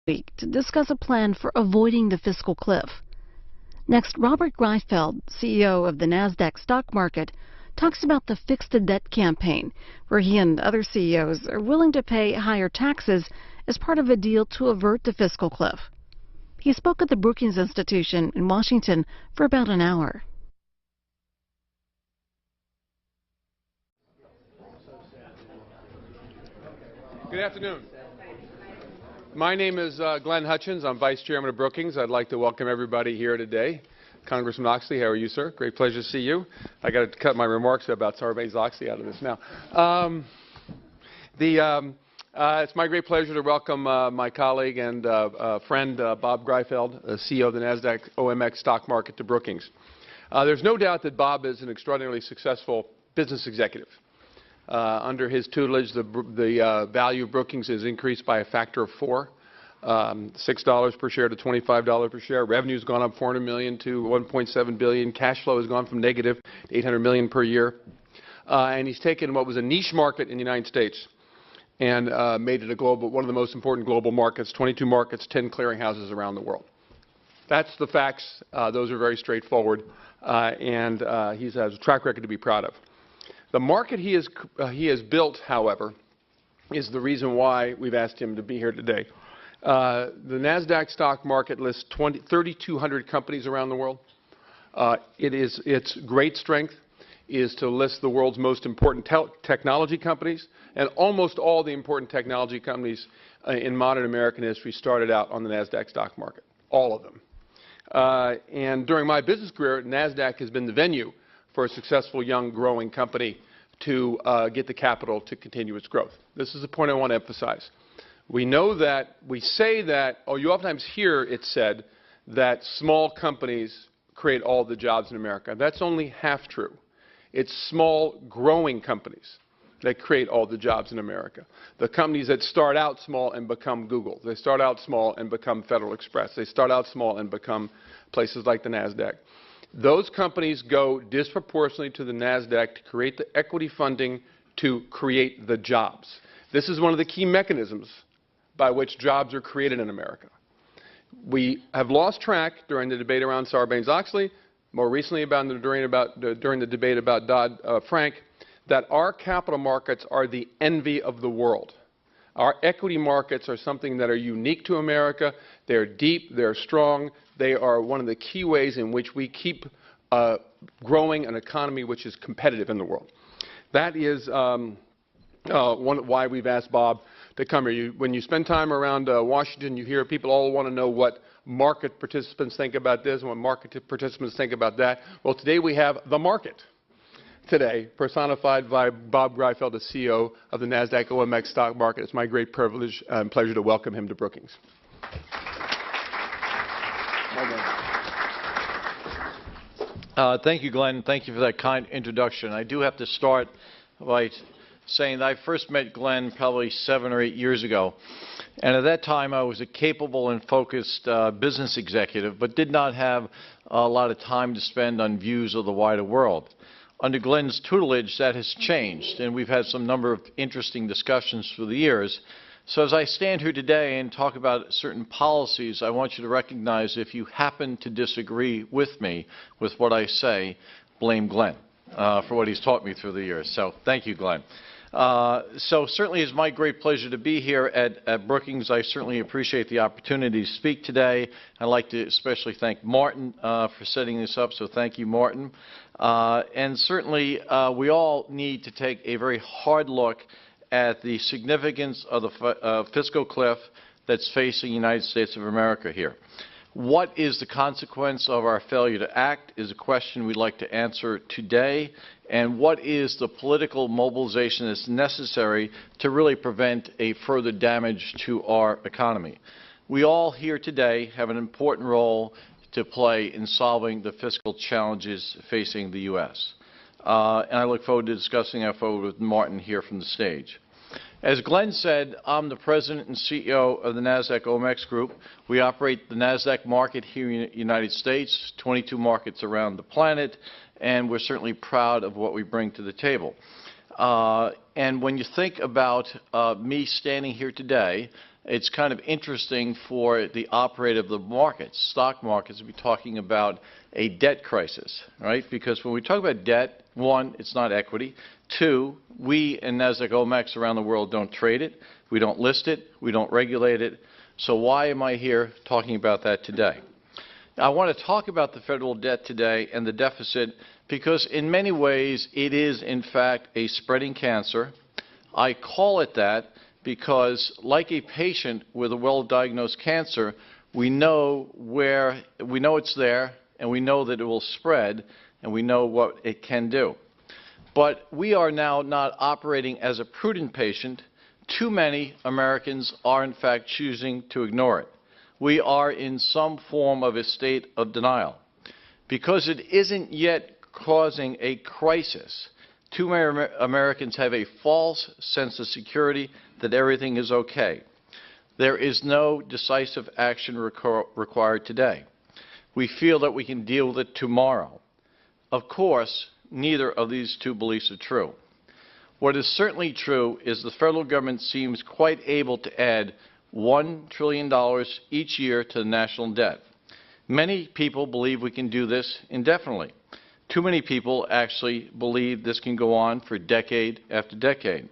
week to discuss a plan for avoiding the fiscal cliff. Next, Robert Greifeld, CEO of the NASDAQ stock market, talks about the Fix the Debt campaign, where he and other CEOs are willing to pay higher taxes as part of a deal to avert the fiscal cliff. He spoke at the Brookings Institution in Washington for about an hour. Good afternoon. My name is Glenn Hutchins. I'm Vice Chairman of Brookings. I'd like to welcome everybody here today. Congressman Oxley, how are you, sir? Great pleasure to see you. I got to cut my remarks about Sarbanes-Oxley out of this now. It's my great pleasure to welcome my colleague and friend Bob Greifeld, CEO of the NASDAQ OMX stock market, to Brookings. There's no doubt that Bob is an extraordinarily successful business executive. Under his tutelage, the value of Brookings has increased by a factor of 4, $6 per share to $25 per share. Revenue has gone up $400 million to $1.7 billion. Cash flow has gone from negative to $800 million per year. And he's taken what was a niche market in the United States and made it one of the most important global markets, 22 markets, 10 clearinghouses around the world. That's the facts. Those are very straightforward. And he has a track record to be proud of. The market he has built, however, is the reason why we've asked him to be here today. The NASDAQ stock market lists 3,200 companies around the world. Its great strength is to list the world's most important technology companies, and almost all the important technology companies in modern American history started out on the NASDAQ stock market, all of them. And during my business career, NASDAQ has been the venue for a successful young growing company to get the capital to continue its growth. This is a point I want to emphasize. We say that, you oftentimes hear it said that small companies create all the jobs in America. That's only half true. It's small growing companies that create all the jobs in America. The companies that start out small and become Google. They start out small and become Federal Express. They start out small and become places like the NASDAQ. Those companies go disproportionately to the NASDAQ to create the equity funding to create the jobs. This is one of the key mechanisms by which jobs are created in America. We have lost track during the debate around Sarbanes-Oxley, more recently during the debate about Dodd-Frank, that our capital markets are the envy of the world. Our equity markets are something that are unique to America. They're deep, they're strong. They are one of the key ways in which we keep growing an economy which is competitive in the world. That is why we've asked Bob to come here. When you spend time around Washington, you hear people all want to know what market participants think about this and what market participants think about that. Well, today we have the market. Today, personified by Bob Greifeld, the CEO of the NASDAQ OMX stock market. It's my great privilege and pleasure to welcome him to Brookings. Thank you, Glenn. Thank you for that kind introduction. I do have to start by saying that I first met Glenn probably 7 or 8 years ago. And at that time, I was a capable and focused business executive, but did not have a lot of time to spend on views of the wider world. Under Glenn's tutelage, that has changed, and we've had some number of interesting discussions through the years. So as I stand here today and talk about certain policies, I want you to recognize if you happen to disagree with me with what I say, blame Glenn for what he's taught me through the years. So thank you, Glenn. So certainly it's my great pleasure to be here at Brookings. I certainly appreciate the opportunity to speak today. I'd like to especially thank Martin for setting this up, so thank you, Martin. And certainly we all need to take a very hard look at the significance of the fiscal cliff that's facing the United States of America here. What is the consequence of our failure to act is a question we'd like to answer today, and what is the political mobilization that's necessary to really prevent a further damage to our economy. We all here today have an important role to play in solving the fiscal challenges facing the U.S. And I look forward to discussing that forward with Martin here from the stage. As Glenn said, I'm the President and CEO of the NASDAQ OMX Group. We operate the NASDAQ market here in the United States, 22 markets around the planet, and we're certainly proud of what we bring to the table. And when you think about me standing here today it's kind of interesting for the operator of the markets, stock markets, to be talking about a debt crisis, right? Because when we talk about debt, one, it's not equity. Two, we in NASDAQ OMX around the world don't trade it. We don't list it. We don't regulate it. So why am I here talking about that today? I want to talk about the federal debt today and the deficit because in many ways it is in fact a spreading cancer. I call it that because like a patient with a well-diagnosed cancer, we know it's there and we know that it will spread and we know what it can do. But we are now not operating as a prudent patient. Too many Americans are in fact choosing to ignore it. We are in some form of a state of denial. Because it isn't yet causing a crisis, too many Americans have a false sense of security that everything is okay. There is no decisive action required today. We feel that we can deal with it tomorrow. Of course, neither of these two beliefs are true. What is certainly true is the federal government seems quite able to add $1 trillion each year to the national debt. Many people believe we can do this indefinitely. Too many people actually believe this can go on for decade after decade.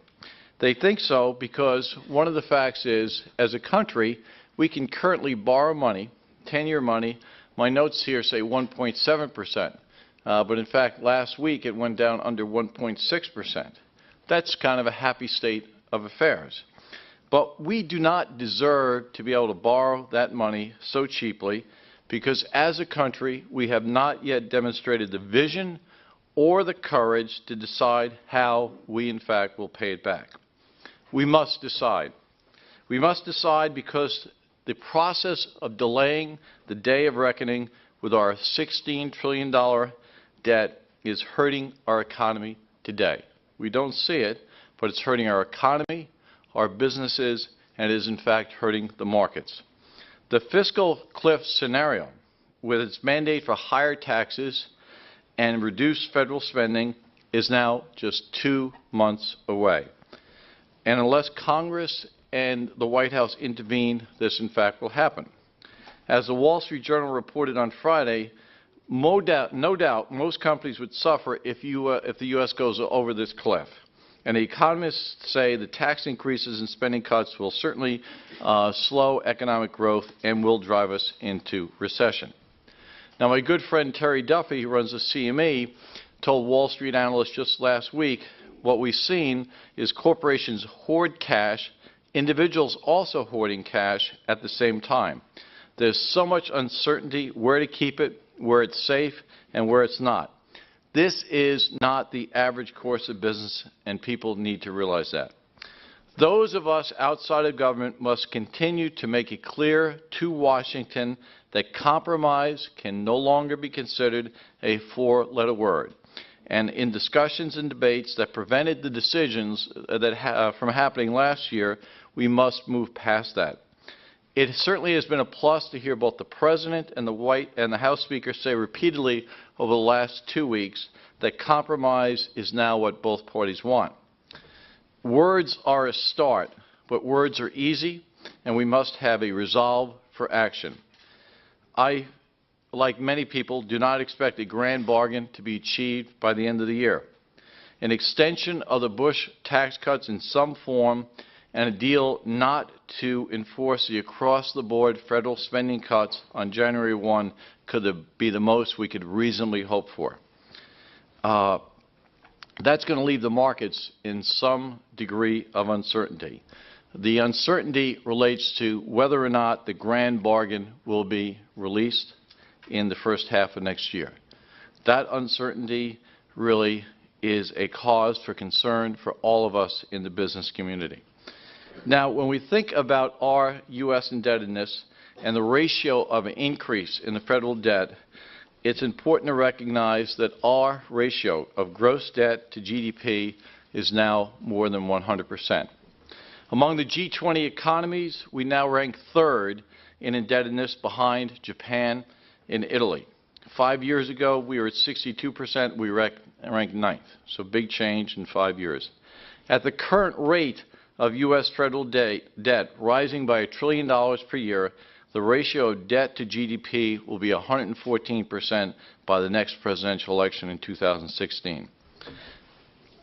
They think so because one of the facts is, as a country, we can currently borrow money, 10-year money. My notes here say 1.7%, but in fact last week it went down under 1.6%. That's kind of a happy state of affairs. But we do not deserve to be able to borrow that money so cheaply because as a country we have not yet demonstrated the vision or the courage to decide how we in fact will pay it back. We must decide. We must decide because the process of delaying the day of reckoning with our $16 trillion debt is hurting our economy today. We don't see it, but it's hurting our economy, our businesses, and it is in fact hurting the markets. The fiscal cliff scenario, with its mandate for higher taxes and reduced federal spending, is now just 2 months away. And unless Congress and the White House intervene, this in fact will happen. As the Wall Street Journal reported on Friday, no doubt most companies would suffer if the U.S. goes over this cliff. And the economists say the tax increases and spending cuts will certainly slow economic growth and will drive us into recession. Now, my good friend Terry Duffy, who runs the CME, told Wall Street analysts just last week, what we've seen is corporations hoard cash, individuals also hoarding cash at the same time. There's so much uncertainty where to keep it, where it's safe, and where it's not. This is not the average course of business, and people need to realize that. Those of us outside of government must continue to make it clear to Washington that compromise can no longer be considered a four-letter word. And in discussions and debates that prevented the decisions from happening last year, we must move past that. It certainly has been a plus to hear both the President and the House Speaker say repeatedly over the last 2 weeks that compromise is now what both parties want. Words are a start, but words are easy, and we must have a resolve for action. I, like many people, do not expect a grand bargain to be achieved by the end of the year. An extension of the Bush tax cuts in some form and a deal not to enforce the across-the-board federal spending cuts on January 1 could be the most we could reasonably hope for. That's going to leave the markets in some degree of uncertainty. The uncertainty relates to whether or not the grand bargain will be released in the first half of next year. That uncertainty really is a cause for concern for all of us in the business community. Now, when we think about our U.S. indebtedness and the ratio of an increase in the federal debt, it's important to recognize that our ratio of gross debt to GDP is now more than 100%. Among the G20 economies, we now rank third in indebtedness behind Japan and Italy. 5 years ago, we were at 62%. We ranked ninth. So big change in 5 years. At the current rate of U.S. federal debt rising by $1 trillion per year, the ratio of debt to GDP will be 114% by the next presidential election in 2016.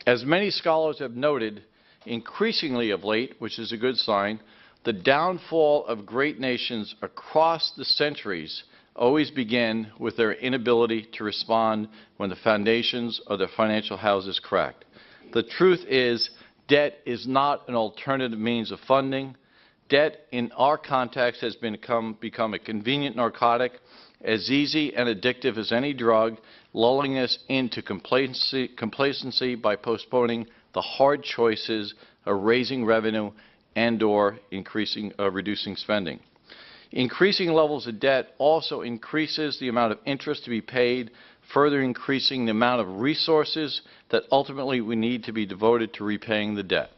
As many scholars have noted, increasingly of late, which is a good sign, the downfall of great nations across the centuries always begin with their inability to respond when the foundations of their financial houses cracked. The truth is, debt is not an alternative means of funding. Debt, in our context, has become a convenient narcotic, as easy and addictive as any drug, lulling us into complacency by postponing the hard choices of raising revenue and/or reducing spending. Increasing levels of debt also increases the amount of interest to be paid, further increasing the amount of resources that ultimately we need to be devoted to repaying the debt.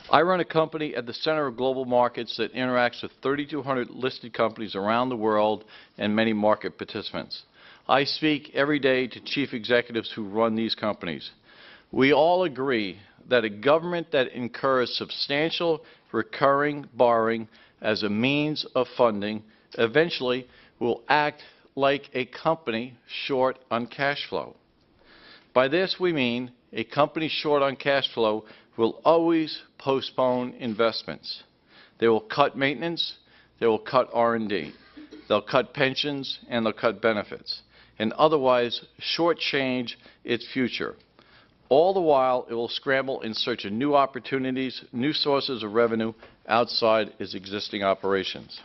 I run a company at the center of global markets that interacts with 3,200 listed companies around the world and many market participants. I speak every day to chief executives who run these companies. We all agree that a government that incurs substantial recurring borrowing as a means of funding eventually will act like a company short on cash flow. By this we mean a company short on cash flow will always postpone investments. They will cut maintenance, they will cut R&D, they'll cut pensions, and they'll cut benefits, and otherwise shortchange its future. All the while, it will scramble in search of new opportunities, new sources of revenue outside its existing operations.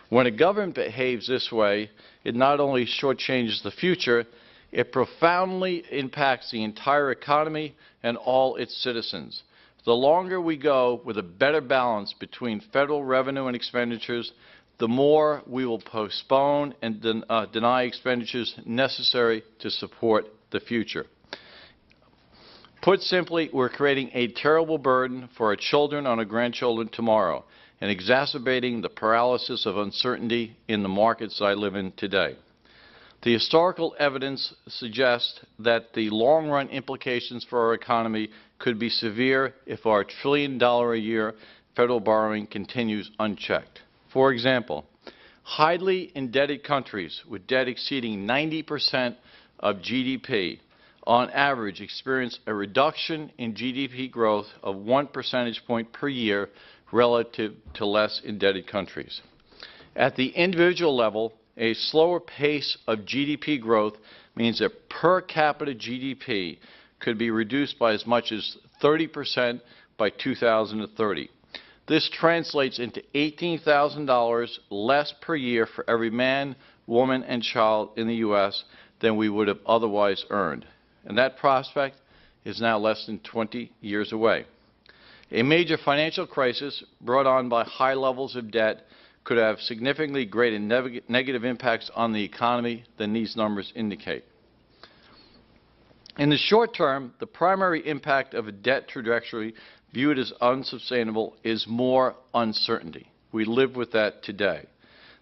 When a government behaves this way, it not only shortchanges the future, it profoundly impacts the entire economy and all its citizens. The longer we go with a better balance between federal revenue and expenditures, the more we will postpone and deny expenditures necessary to support the future. Put simply, we're creating a terrible burden for our children and our grandchildren tomorrow and exacerbating the paralysis of uncertainty in the markets I live in today. The historical evidence suggests that the long-run implications for our economy could be severe if our $1 trillion a year federal borrowing continues unchecked. For example, highly indebted countries with debt exceeding 90% of GDP on average experience a reduction in GDP growth of 1 percentage point per year relative to less indebted countries. At the individual level, a slower pace of GDP growth means that per capita GDP could be reduced by as much as 30% by 2030. This translates into $18,000 less per year for every man, woman, and child in the U.S. than we would have otherwise earned. And that prospect is now less than 20 years away. A major financial crisis brought on by high levels of debt could have significantly greater negative impacts on the economy than these numbers indicate. In the short term, the primary impact of a debt trajectory viewed as unsustainable is more uncertainty. We live with that today.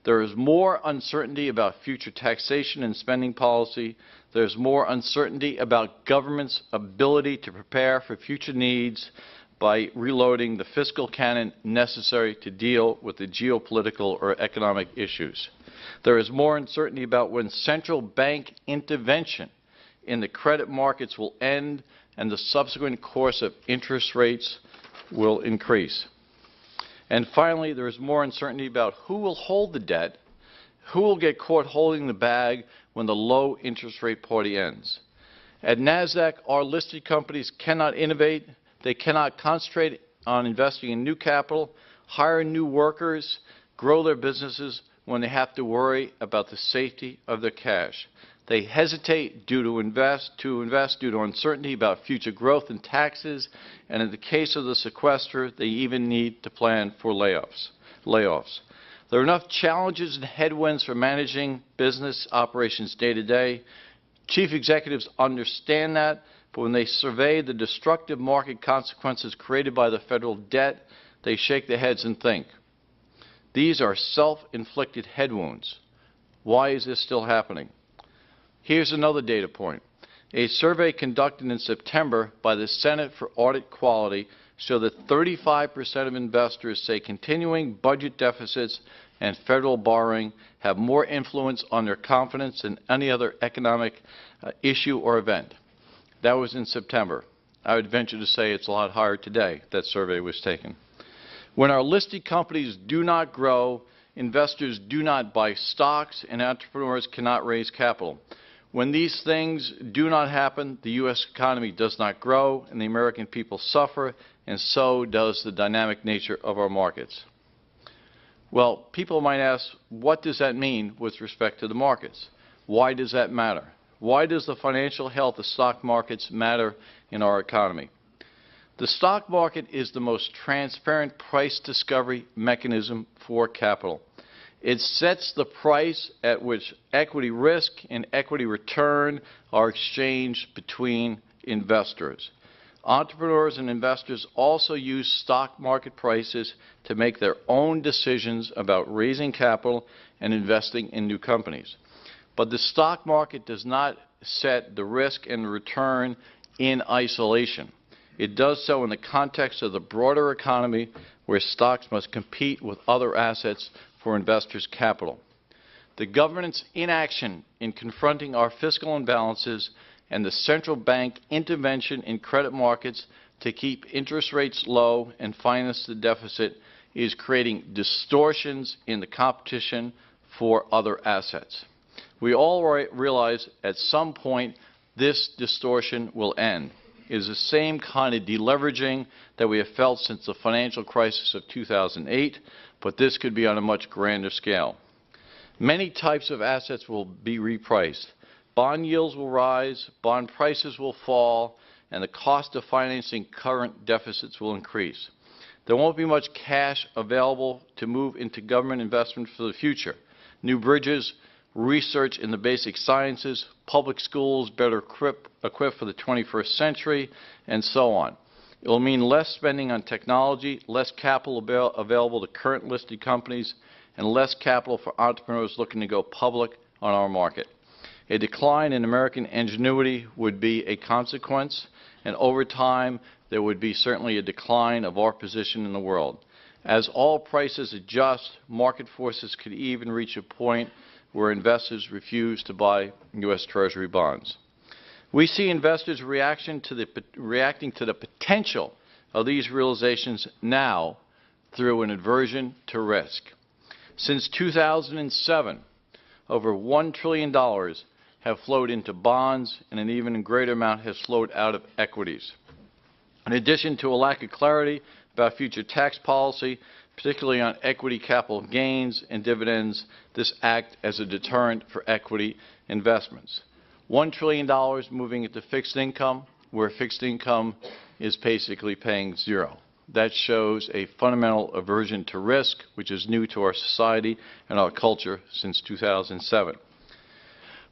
There is more uncertainty about future taxation and spending policy. There's more uncertainty about government's ability to prepare for future needs by reloading the fiscal cannon necessary to deal with the geopolitical or economic issues. There is more uncertainty about when central bank intervention in the credit markets will end and the subsequent course of interest rates will increase. And finally, there is more uncertainty about who will hold the debt, who will get caught holding the bag when the low interest rate party ends. At NASDAQ, our listed companies cannot innovate. They cannot concentrate on investing in new capital, hire new workers, grow their businesses when they have to worry about the safety of their cash. They hesitate to invest due to uncertainty about future growth and taxes, and in the case of the sequester, they even need to plan for layoffs. There are enough challenges and headwinds for managing business operations day to day. Chief executives understand that, but when they survey the destructive market consequences created by the federal debt, they shake their heads and think, these are self-inflicted head wounds. Why is this still happening? Here's another data point. A survey conducted in September by the Center for Audit Quality showed that 35% of investors say continuing budget deficits and federal borrowing have more influence on their confidence than any other economic issue or event. That was in September. I would venture to say it's a lot higher today. That survey was taken. When our listed companies do not grow, investors do not buy stocks, and entrepreneurs cannot raise capital. When these things do not happen, the U.S. economy does not grow, and the American people suffer, and so does the dynamic nature of our markets. Well, people might ask, what does that mean with respect to the markets? Why does that matter? Why does the financial health of stock markets matter in our economy? The stock market is the most transparent price discovery mechanism for capital. It sets the price at which equity risk and equity return are exchanged between investors. Entrepreneurs and investors also use stock market prices to make their own decisions about raising capital and investing in new companies. But the stock market does not set the risk and return in isolation. It does so in the context of the broader economy, where stocks must compete with other assets for investors' capital. The government's inaction in confronting our fiscal imbalances and the central bank intervention in credit markets to keep interest rates low and finance the deficit is creating distortions in the competition for other assets. We all realize at some point this distortion will end. It is the same kind of deleveraging that we have felt since the financial crisis of 2008, but this could be on a much grander scale. Many types of assets will be repriced. Bond yields will rise, bond prices will fall, and the cost of financing current deficits will increase. There won't be much cash available to move into government investment for the future. New bridges, research in the basic sciences, public schools better equipped for the 21st century, and so on. It will mean less spending on technology, less capital available to current listed companies, and less capital for entrepreneurs looking to go public on our market. A decline in American ingenuity would be a consequence, and over time there would be certainly a decline of our position in the world. As all prices adjust, market forces could even reach a point where investors refuse to buy U.S. Treasury bonds. We see investors reacting to the potential of these realizations now through an aversion to risk. Since 2007, over $1 trillion have flowed into bonds, and an even greater amount has flowed out of equities. In addition to a lack of clarity about future tax policy, particularly on equity capital gains and dividends, this acts as a deterrent for equity investments. $1 trillion moving into fixed income, where fixed income is basically paying zero. That shows a fundamental aversion to risk, which is new to our society and our culture since 2007.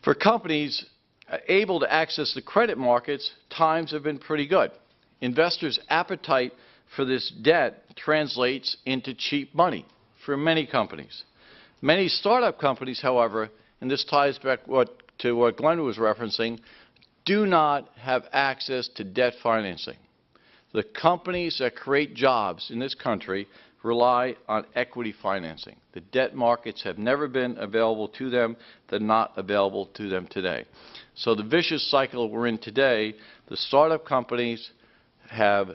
For companies able to access the credit markets, times have been pretty good. Investors' appetite for this debt translates into cheap money for many companies. Many startup companies, however, and this ties back to what Glenn was referencing, do not have access to debt financing. The companies that create jobs in this country rely on equity financing. The debt markets have never been available to them. They're not available to them today. So the vicious cycle we're in today, the startup companies have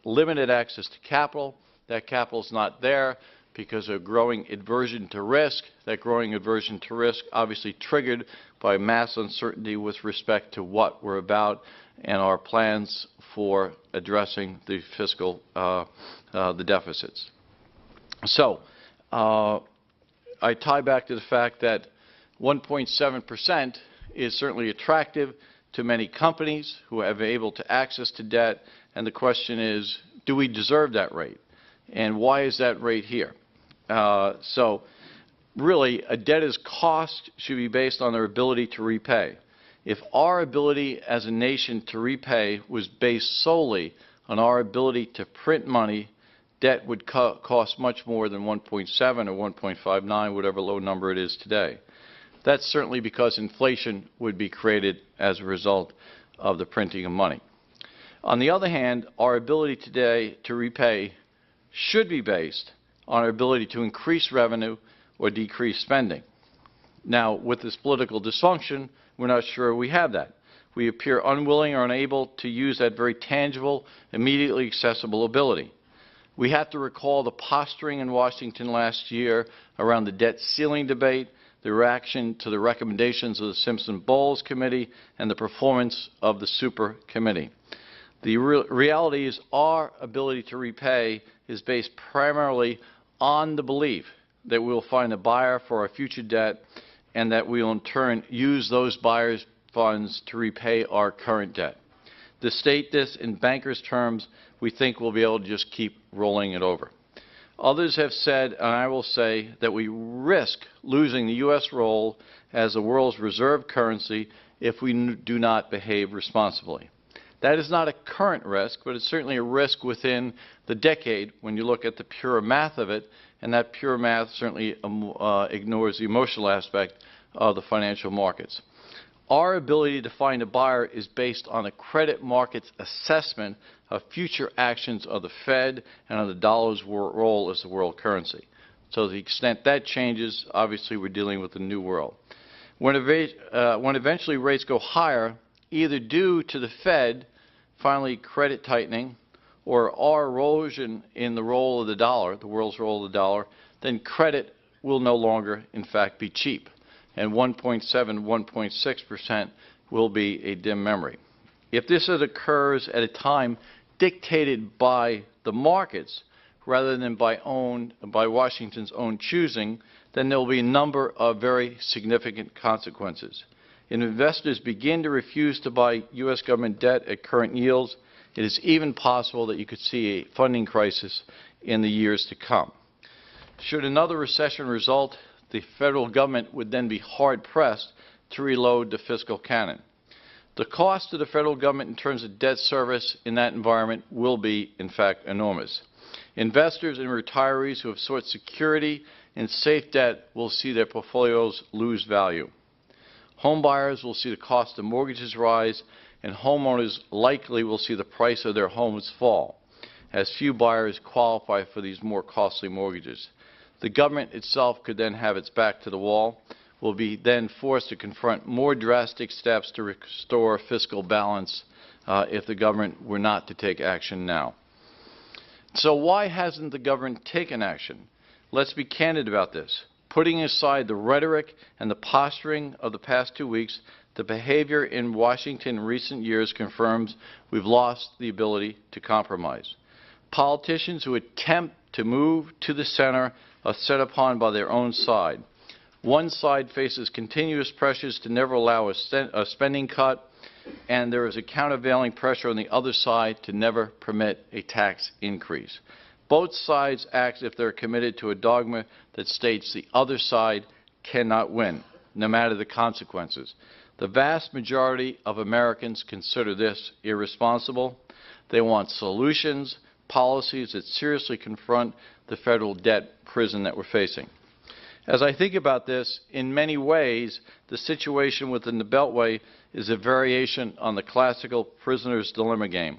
limited access to capital. That capital is not there because of growing aversion to risk. That growing aversion to risk obviously triggered by mass uncertainty with respect to what we're about and our plans for addressing the fiscal, the deficits. So I tie back to the fact that 1.7% is certainly attractive to many companies who have been able to access to debt, and the question is, do we deserve that rate? And why is that rate here? So really, a debtor's cost should be based on their ability to repay. If our ability as a nation to repay was based solely on our ability to print money, debt would cost much more than 1.7 or 1.59, whatever low number it is today. That's certainly because inflation would be created as a result of the printing of money. On the other hand, our ability today to repay should be based on our ability to increase revenue or decrease spending. Now, with this political dysfunction, we're not sure we have that. We appear unwilling or unable to use that very tangible, immediately accessible ability. We have to recall the posturing in Washington last year around the debt ceiling debate, the reaction to the recommendations of the Simpson-Bowles Committee, and the performance of the Super Committee. The reality is our ability to repay is based primarily on the belief that we will find a buyer for our future debt and that we will in turn use those buyers' funds to repay our current debt. To state this in bankers' terms, we think we'll be able to just keep rolling it over. Others have said, and I will say, that we risk losing the U.S. role as the world's reserve currency if we do not behave responsibly. That is not a current risk, but it's certainly a risk within the decade when you look at the pure math of it, and that pure math certainly ignores the emotional aspect of the financial markets. Our ability to find a buyer is based on a credit market's assessment of future actions of the Fed and on the dollar's role as the world currency. So to the extent that changes, obviously we're dealing with a new world. When eventually rates go higher, either due to the Fed finally credit tightening or our erosion in the role of the dollar, the world's role of the dollar, then credit will no longer, in fact, be cheap. And 1.7, 1.6% will be a dim memory. If this occurs at a time dictated by the markets rather than by Washington's own choosing, then there will be a number of very significant consequences. If investors begin to refuse to buy U.S. government debt at current yields, it is even possible that you could see a funding crisis in the years to come. Should another recession result, the federal government would then be hard-pressed to reload the fiscal cannon. The cost to the federal government in terms of debt service in that environment will be, in fact, enormous. Investors and retirees who have sought security in safe debt will see their portfolios lose value. Home buyers will see the cost of mortgages rise, and homeowners likely will see the price of their homes fall, as few buyers qualify for these more costly mortgages. The government itself could then have its back to the wall, will be then forced to confront more drastic steps to restore fiscal balance if the government were not to take action now. So why hasn't the government taken action? Let's be candid about this. Putting aside the rhetoric and the posturing of the past 2 weeks, the behavior in Washington in recent years confirms we've lost the ability to compromise. Politicians who attempt to move to the center are set upon by their own side. One side faces continuous pressures to never allow a spending cut, and there is a countervailing pressure on the other side to never permit a tax increase. Both sides act if they're committed to a dogma that states the other side cannot win, no matter the consequences. The vast majority of Americans consider this irresponsible. They want solutions, policies that seriously confront the federal debt prison that we're facing. As I think about this, in many ways, the situation within the Beltway is a variation on the classical prisoner's dilemma game.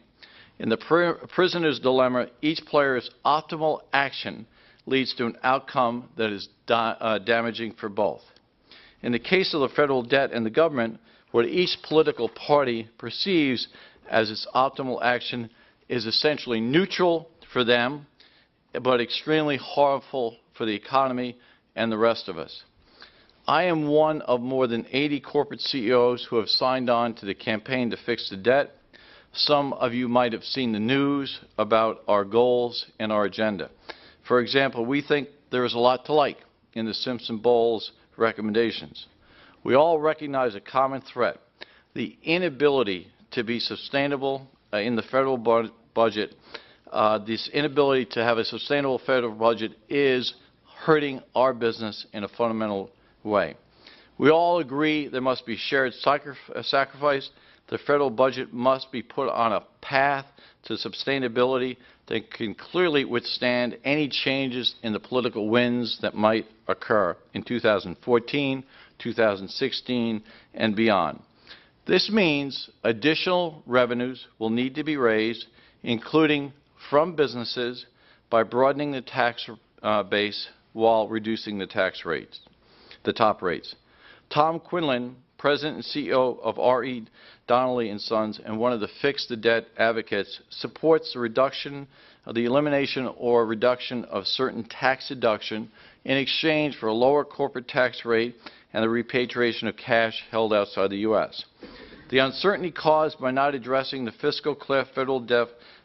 In the prisoner's dilemma, each player's optimal action leads to an outcome that is damaging for both. In the case of the federal debt and the government, what each political party perceives as its optimal action is essentially neutral for them, but extremely harmful for the economy and the rest of us. I am one of more than 80 corporate CEOs who have signed on to the campaign to fix the debt. Some of you might have seen the news about our goals and our agenda. For example, we think there is a lot to like in the Simpson-Bowles recommendations. We all recognize a common threat: the inability to be sustainable in the federal budget. This inability to have a sustainable federal budget is hurting our business in a fundamental way. We all agree there must be shared sacrifice. The federal budget must be put on a path to sustainability that can clearly withstand any changes in the political winds that might occur in 2014, 2016, and beyond. This means additional revenues will need to be raised, including from businesses, by broadening the tax base while reducing the tax rates, the top rates. Tom Quinlan, President and CEO of R.E. Donnelley & Sons and one of the Fix the Debt advocates, supports the reduction of the elimination or reduction of certain tax deduction in exchange for a lower corporate tax rate and the repatriation of cash held outside the U.S. The uncertainty caused by not addressing the fiscal cliff federal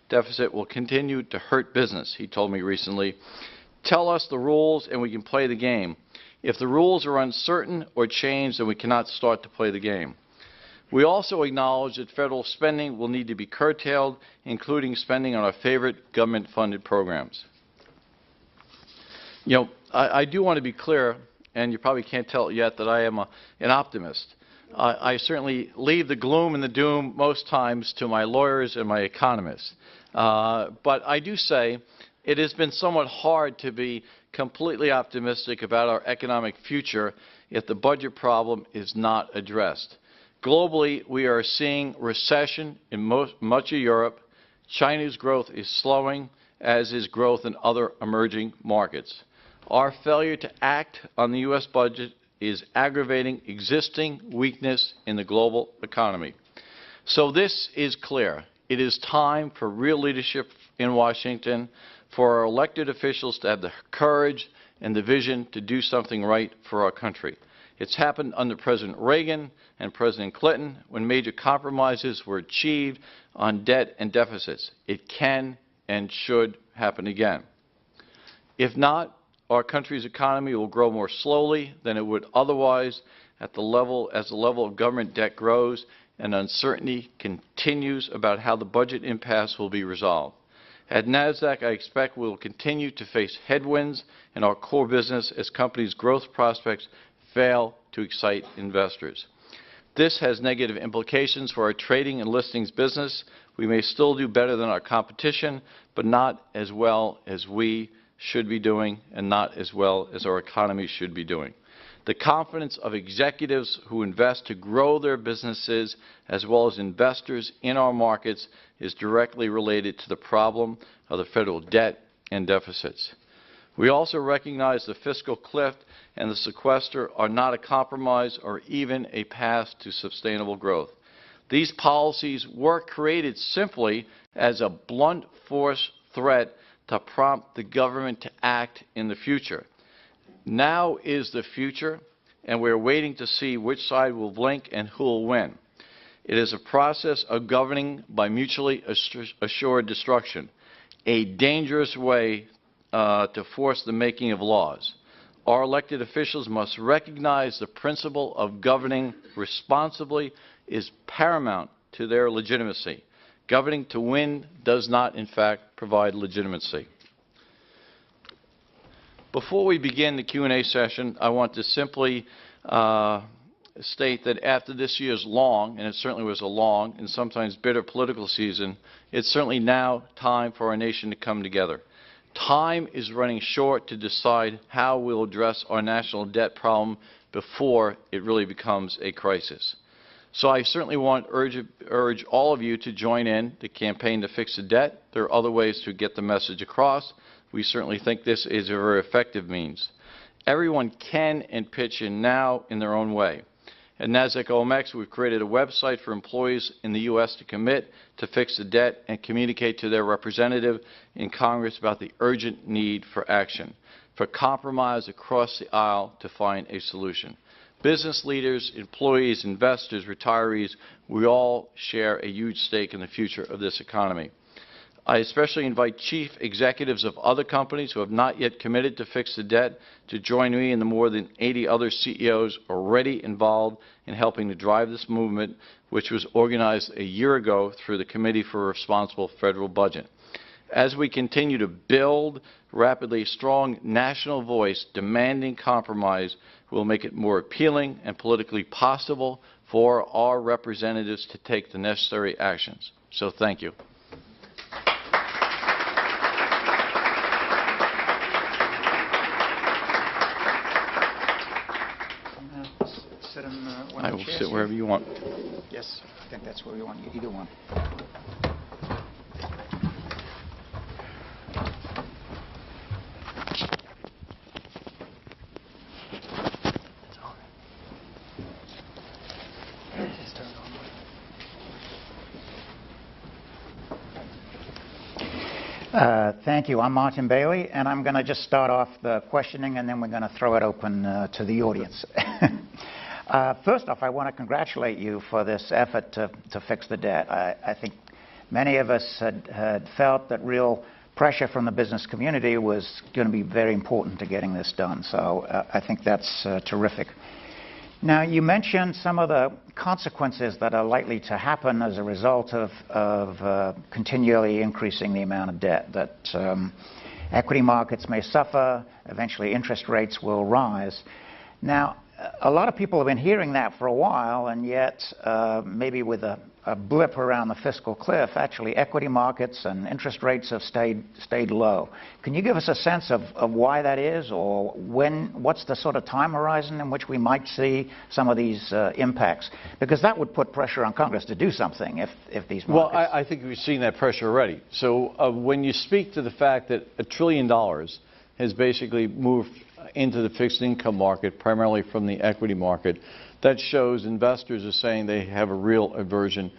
deficit will continue to hurt business, he told me recently. Tell us the rules and we can play the game. If the rules are uncertain or changed, then we cannot start to play the game. We also acknowledge that federal spending will need to be curtailed, including spending on our favorite government-funded programs. You know, I do want to be clear, and you probably can't tell yet that I am an optimist. I certainly leave the gloom and the doom most times to my lawyers and my economists. But I do say it has been somewhat hard to be completely optimistic about our economic future if the budget problem is not addressed. Globally, we are seeing recession in much of Europe. China's growth is slowing, as is growth in other emerging markets. Our failure to act on the U.S. budget is aggravating existing weakness in the global economy. So this is clear. It is time for real leadership in Washington, for our elected officials to have the courage and the vision to do something right for our country. It's happened under President Reagan and President Clinton when major compromises were achieved on debt and deficits. It can and should happen again. If not, our country's economy will grow more slowly than it would otherwise as the level of government debt grows and uncertainty continues about how the budget impasse will be resolved. At NASDAQ, I expect we will continue to face headwinds in our core business as companies' growth prospects fail to excite investors. This has negative implications for our trading and listings business. We may still do better than our competition, but not as well as we should be doing and not as well as our economy should be doing. The confidence of executives who invest to grow their businesses as well as investors in our markets is directly related to the problem of the federal debt and deficits. We also recognize the fiscal cliff and the sequester are not a compromise or even a path to sustainable growth. These policies were created simply as a blunt force threat to prompt the government to act in the future. Now is the future, and we're waiting to see which side will blink and who will win. It is a process of governing by mutually assured destruction, a dangerous way to force the making of laws. Our elected officials must recognize the principle of governing responsibly is paramount to their legitimacy. Governing to win does not, in fact, provide legitimacy. Before we begin the Q&A session, I want to simply state that after this year's long, and it certainly was a long and sometimes bitter political season, it's certainly now time for our nation to come together. Time is running short to decide how we'll address our national debt problem before it really becomes a crisis. So I certainly want to urge all of you to join in the campaign to fix the debt. There are other ways to get the message across. We certainly think this is a very effective means. Everyone can and pitch in now in their own way. At NASDAQ OMX, we've created a website for employees in the U.S. to commit to fix the debt and communicate to their representative in Congress about the urgent need for action, for compromise across the aisle to find a solution. Business leaders, employees, investors, retirees, we all share a huge stake in the future of this economy. I especially invite chief executives of other companies who have not yet committed to fix the debt to join me and the more than 80 other CEOs already involved in helping to drive this movement, which was organized a year ago through the Committee for a Responsible Federal Budget. As we continue to build rapidly a strong national voice demanding compromise, we'll make it more appealing and politically possible for our representatives to take the necessary actions. So thank you. Sit him I will sit wherever you want. Yes, I think that's where we want you, either one. Thank you. I'm Martin Bailey, and I'm going to just start off the questioning, and then we're going to throw it open to the audience. First off, I want to congratulate you for this effort to fix the debt. I think many of us had felt that real pressure from the business community was going to be very important to getting this done. So I think that's terrific. Now, you mentioned some of the consequences that are likely to happen as a result of continually increasing the amount of debt, that equity markets may suffer, eventually interest rates will rise. Now, a lot of people have been hearing that for a while, and yet maybe with a blip around the fiscal cliff, actually equity markets and interest rates have stayed low. Can you give us a sense of why that is, or what's the sort of time horizon in which we might see some of these impacts? Because that would put pressure on Congress to do something if these markets... Well, I think we've seen that pressure already. So when you speak to the fact that $1 trillion has basically moved into the fixed income market, primarily from the equity market, that shows investors are saying they have a real aversion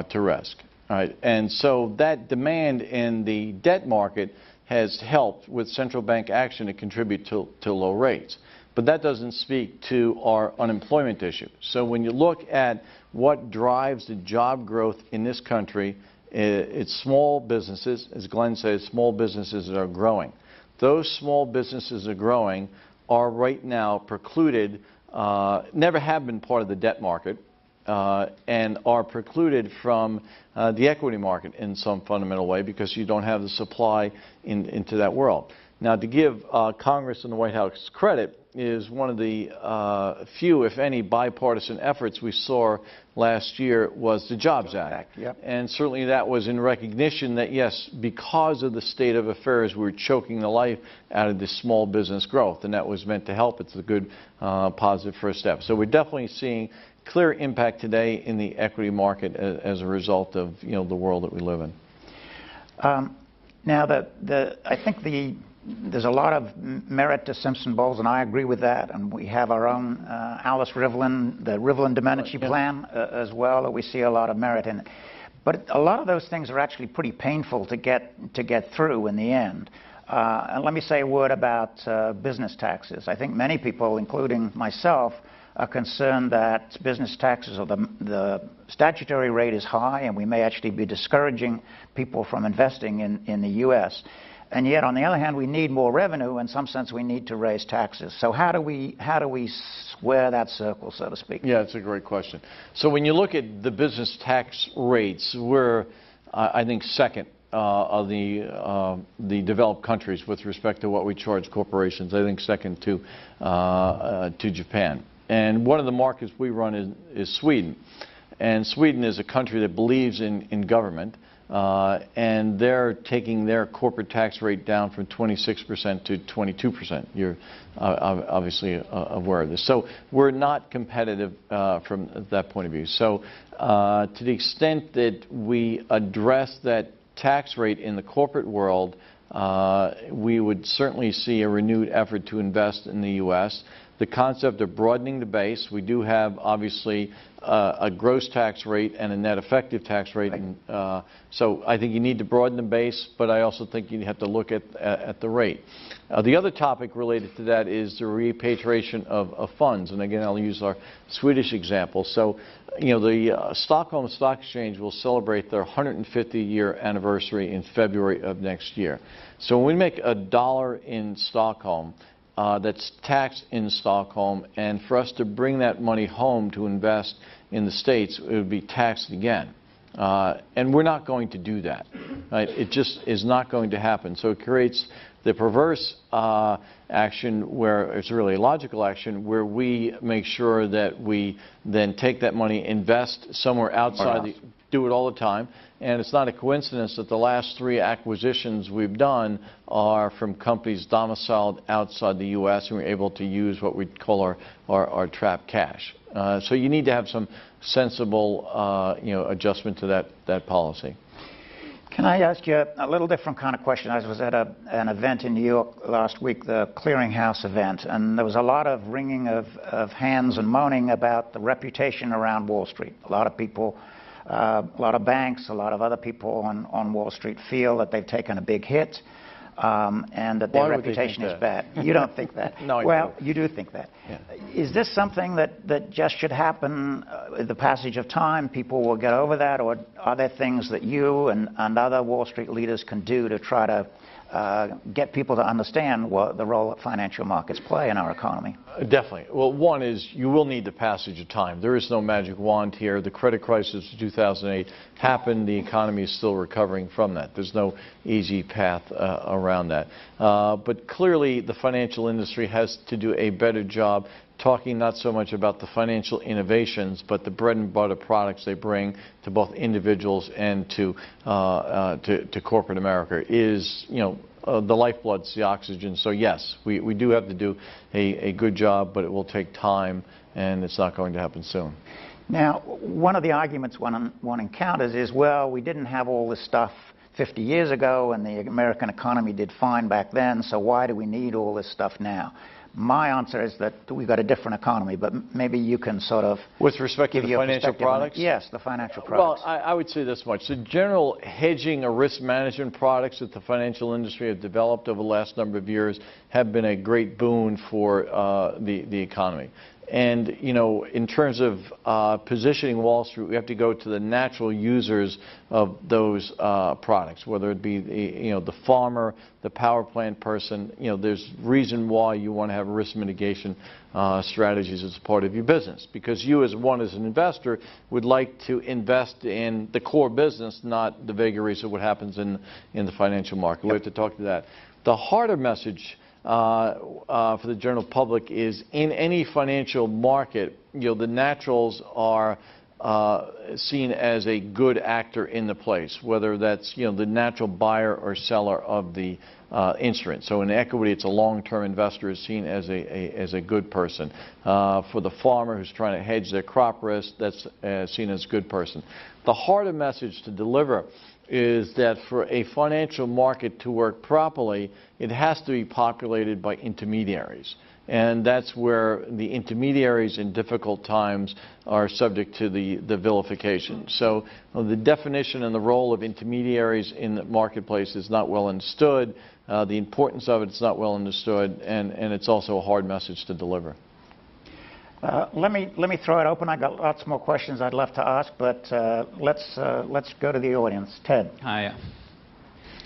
to risk. Right? And so that demand in the debt market has helped with central bank action to contribute to low rates. But that doesn't speak to our unemployment issue. So when you look at what drives the job growth in this country, it's small businesses. As Glenn says, small businesses that are growing. Those small businesses are growing are right now precluded, never have been part of the debt market, and are precluded from the equity market in some fundamental way because you don't have the supply into that world. Now, to give Congress and the White House credit, is one of the few, if any, bipartisan efforts we saw last year was the Jobs Act. Yep. And certainly that was in recognition that, yes, because of the state of affairs, we were choking the life out of this small business growth, and that was meant to help. It's a good, positive first step. So we're definitely seeing clear impact today in the equity market as a result of, the world that we live in. Now, I think there's a lot of merit to Simpson-Bowles, and I agree with that. And we have our own Alice Rivlin, the Rivlin Domenici plan as well, that we see a lot of merit in it. But a lot of those things are actually pretty painful to get through in the end. And let me say a word about business taxes. I think many people, including myself, are concerned that business taxes, or the statutory rate, is high, and we may actually be discouraging people from investing in the U.S. And yet, on the other hand, we need more revenue. In some sense, we need to raise taxes. So how do we square that circle, so to speak? Yeah, it's a great question. So when you look at the business tax rates, we're, I think, second of the developed countries with respect to what we charge corporations. I think second to Japan. And one of the markets we run is Sweden. And Sweden is a country that believes in government. And they're taking their corporate tax rate down from 26% to 22%. You're obviously aware of this. So we're not competitive from that point of view. So to the extent that we address that tax rate in the corporate world, we would certainly see a renewed effort to invest in the U.S. The concept of broadening the base, we do have obviously a gross tax rate and a net effective tax rate. And, so I think you need to broaden the base, but I also think you have to look at the rate. The other topic related to that is the repatriation of funds. And again, I'll use our Swedish example. So, the Stockholm Stock Exchange will celebrate their 150-year anniversary in February of next year. So when we make $1 in Stockholm, that's taxed in Stockholm, and for us to bring that money home to invest in the States, it would be taxed again. And we're not going to do that. Right? It just is not going to happen. So it creates the perverse action, where it's really a logical action, where we make sure that we then take that money, invest somewhere outside, do it all the time, and it's not a coincidence that the last 3 acquisitions we've done are from companies domiciled outside the U.S. and we're able to use what we call our trapped cash. So you need to have some sensible adjustment to that policy. Can I ask you a little different kind of question? I was at an event in New York last week, the Clearinghouse event, and there was a lot of wringing of hands and moaning about the reputation around Wall Street. A lot of people, a lot of banks, a lot of other people on Wall Street feel that they've taken a big hit and that their reputation is bad. You don't think that? No, well, you do think that. Yeah. Is this something that just should happen with the passage of time? People will get over that, or are there things that you and other Wall Street leaders can do to try to get people to understand what the role that financial markets play in our economy? Definitely. Well, one is you will need the passage of time. There is no magic wand here. The credit crisis of 2008 happened. The economy is still recovering from that. There's no easy path around that. But clearly, the financial industry has to do a better job talking not so much about the financial innovations, but the bread and butter products they bring to both individuals and to corporate America is, the lifeblood, it's the oxygen. So yes, we do have to do a good job, but it will take time, and it's not going to happen soon. Now, one of the arguments one encounters is, well, we didn't have all this stuff 50 years ago, and the American economy did fine back then, so why do we need all this stuff now? My answer is that we've got a different economy, but maybe you can sort of... With respect to the financial products? Yes, the financial products. Well, I would say this much. The general hedging or risk management products that the financial industry have developed over the last number of years have been a great boon for the economy. And, in terms of positioning Wall Street, we have to go to the natural users of those products, whether it be the farmer, the power plant person. There's reason why you want to have risk mitigation strategies as part of your business, because you as an investor would like to invest in the core business, not the vagaries of what happens in the financial market. Yep. We have to talk to that. The harder message for the general public is, in any financial market, the naturals are seen as a good actor in the place, whether that's the natural buyer or seller of the instrument. So in equity, it's a long-term investor is seen as a good person. For the farmer who's trying to hedge their crop risk, that's seen as a good person. The harder message to deliver is that for a financial market to work properly, it has to be populated by intermediaries. And that's where the intermediaries in difficult times are subject to the vilification. So the definition and the role of intermediaries in the marketplace is not well understood. The importance of it is not well understood, and it's also a hard message to deliver. Let me throw it open. I got lots more questions I'd love to ask, but let's go to the audience. Ted. Hi.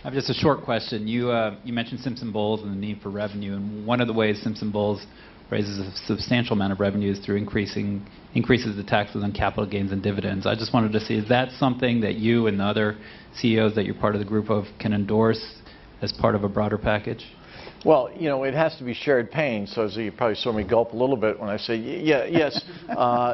I have just a short question. You mentioned Simpson-Bowles and the need for revenue, and one of the ways Simpson-Bowles raises a substantial amount of revenue is through increases the taxes on capital gains and dividends. I just wanted to see, is that something that you and the other CEOs that you're part of the group of can endorse as part of a broader package? Well, it has to be shared pain, so you probably saw me gulp a little bit when I say, yes,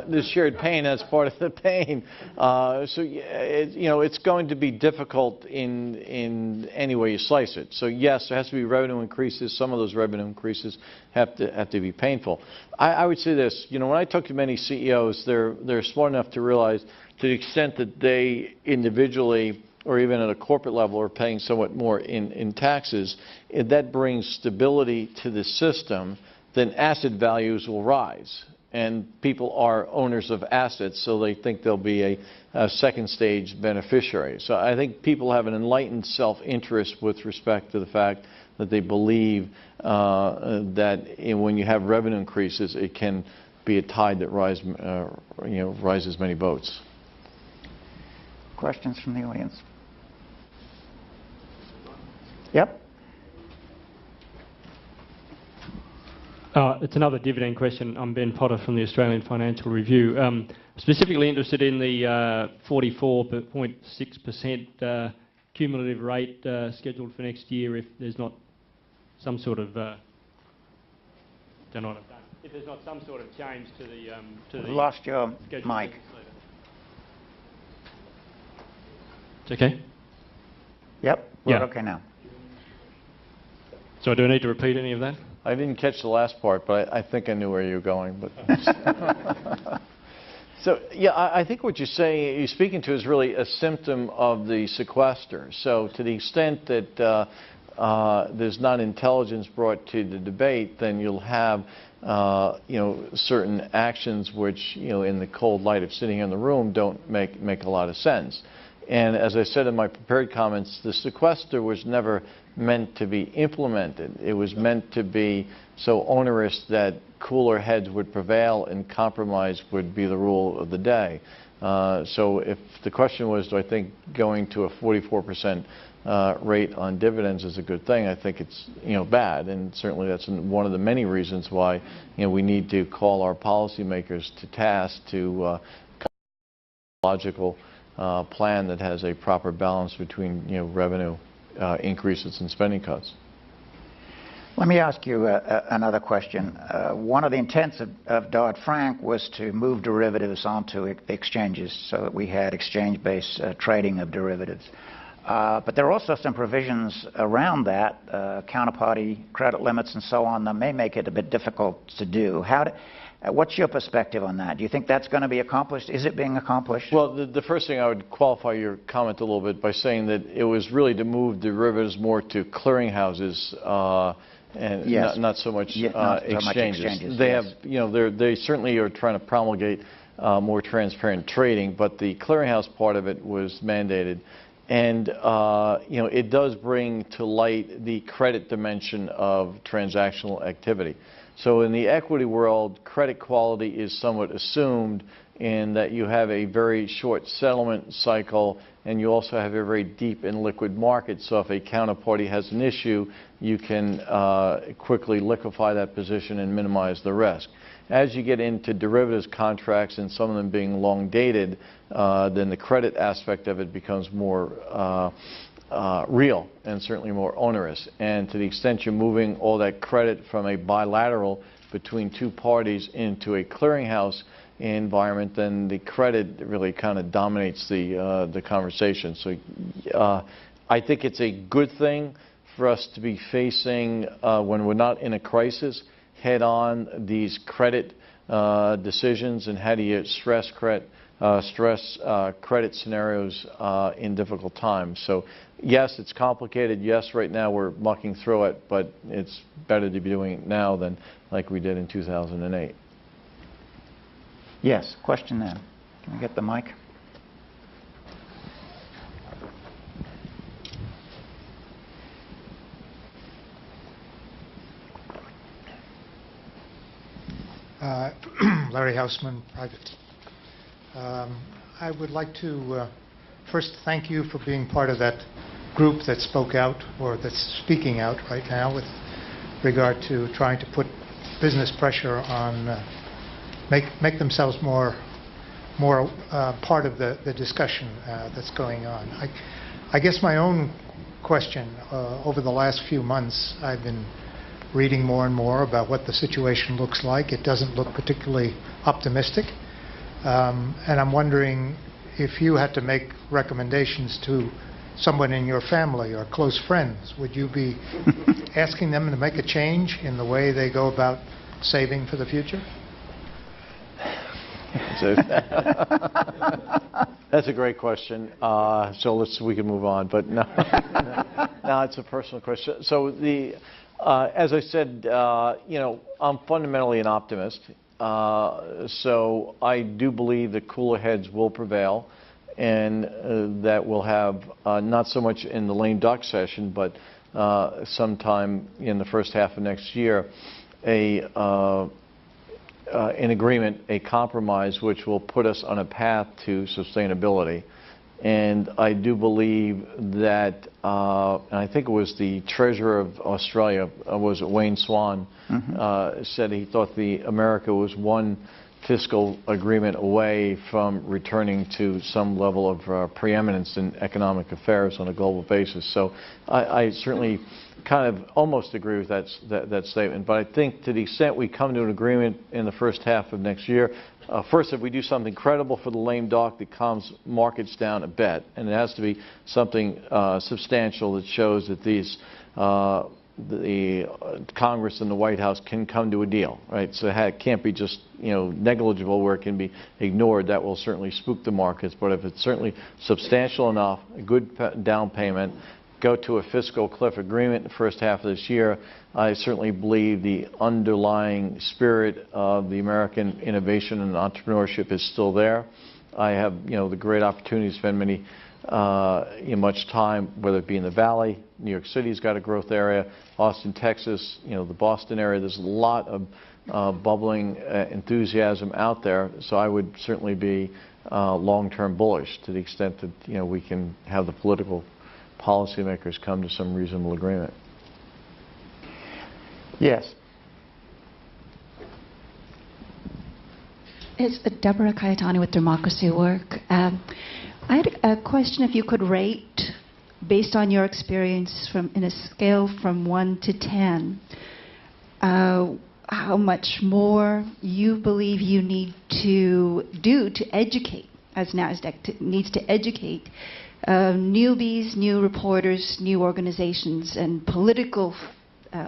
there's shared pain as part of the pain. It's going to be difficult in any way you slice it. So yes, there has to be revenue increases. Some of those revenue increases have to be painful. I would say this, when I talk to many CEOs, they're smart enough to realize, to the extent that they individually or even at a corporate level are paying somewhat more in taxes, if that brings stability to the system, then asset values will rise. And people are owners of assets, so they think they'll be a second stage beneficiary. So I think people have an enlightened self-interest with respect to the fact that they believe that when you have revenue increases, it can be a tide that rises many boats. Questions from the audience? Yep. It's another dividend question. I'm Ben Potter from the Australian Financial Review. Specifically interested in the 44.6% cumulative rate scheduled for next year if there's not some sort of don't know what I've done. If there's not some sort of change to the Lost your mic. It's okay? Yep, we're Yeah. okay now. So do I need to repeat any of that? I didn't catch the last part, but I think I knew where you were going. But so, yeah, I think what you're saying, you're speaking to is really a symptom of the sequester. So to the extent that there's not intelligence brought to the debate, then you'll have certain actions which, in the cold light of sitting in the room, don't make a lot of sense. And as I said in my prepared comments, the sequester was never meant to be implemented. It was meant to be so onerous that cooler heads would prevail and compromise would be the rule of the day. So if the question was, do I think going to a 44% rate on dividends is a good thing, I think it's bad, and certainly that's one of the many reasons why we need to call our policymakers to task to come up with a logical plan that has a proper balance between revenue increases and spending cuts. Let me ask you another question. One of the intents of Dodd-Frank was to move derivatives onto exchanges so that we had exchange-based trading of derivatives. But there are also some provisions around that, counterparty credit limits and so on, that may make it a bit difficult to do. What's your perspective on that? Do you think that's going to be accomplished? Is it being accomplished? Well, the first thing, I would qualify your comment a little bit by saying that it was really to move derivatives more to clearinghouses and yes. not so much exchanges. They have, they certainly are trying to promulgate more transparent trading, but the clearinghouse part of it was mandated. And it does bring to light the credit dimension of transactional activity. So in the equity world, credit quality is somewhat assumed in that you have a very short settlement cycle, and you also have a very deep and liquid market. So if a counterparty has an issue, you can quickly liquefy that position and minimize the risk. As you get into derivatives contracts, and some of them being long dated, then the credit aspect of it becomes more real and certainly more onerous. And to the extent you're moving all that credit from a bilateral between two parties into a clearinghouse environment, then the credit really kind of dominates the conversation. So I think it's a good thing for us to be facing, when we're not in a crisis, head on these credit decisions, and how do you stress credit scenarios in difficult times. So yes, it's complicated. Yes, right now we're mucking through it, but it's better to be doing it now than like we did in 2008. Yes, question there. Can we get the mic? Larry Hausman, private. I would like to first thank you for being part of that group that spoke out, or that's speaking out right now with regard to trying to put business pressure on, make themselves more part of the discussion that's going on. I guess my own question, over the last few months, I've been reading more and more about what the situation looks like. It doesn't look particularly optimistic. And I'm wondering if you had to make recommendations to someone in your family or close friends, would you be asking them to make a change in the way they go about saving for the future? That's a great question. So we can move on. But no, no, it's a personal question. So as I said, I'm fundamentally an optimist. So I do believe that cooler heads will prevail, and that we'll have, not so much in the lame duck session, but sometime in the first half of next year, an agreement, a compromise, which will put us on a path to sustainability. And I do believe that, and I think it was the Treasurer of Australia, was it Wayne Swan, said he thought America was one fiscal agreement away from returning to some level of preeminence in economic affairs on a global basis. So I certainly kind of almost agree with that statement. But I think to the extent we come to an agreement in the first half of next year, first, if we do something credible for the lame duck that calms markets down a bit, and it has to be something substantial that shows that the Congress and the White House can come to a deal, right? So it can't be just negligible where it can be ignored. That will certainly spook the markets. But if it's certainly substantial enough, a good down payment, go to a fiscal cliff agreement in the first half of this year, I certainly believe the underlying spirit of the American innovation and entrepreneurship is still there. I have the great opportunity to spend much time, whether it be in the Valley. New York City's got a growth area. Austin, Texas, the Boston area. There's a lot of bubbling enthusiasm out there. So I would certainly be long-term bullish to the extent that we can have the political policymakers come to some reasonable agreement. Yes. It's Deborah Cayetani with Democracy Work. I had a question, if you could rate, based on your experience in a scale from 1 to 10, how much more you believe you need to do to educate, as NASDAQ needs to educate newbies, new reporters, new organizations, and political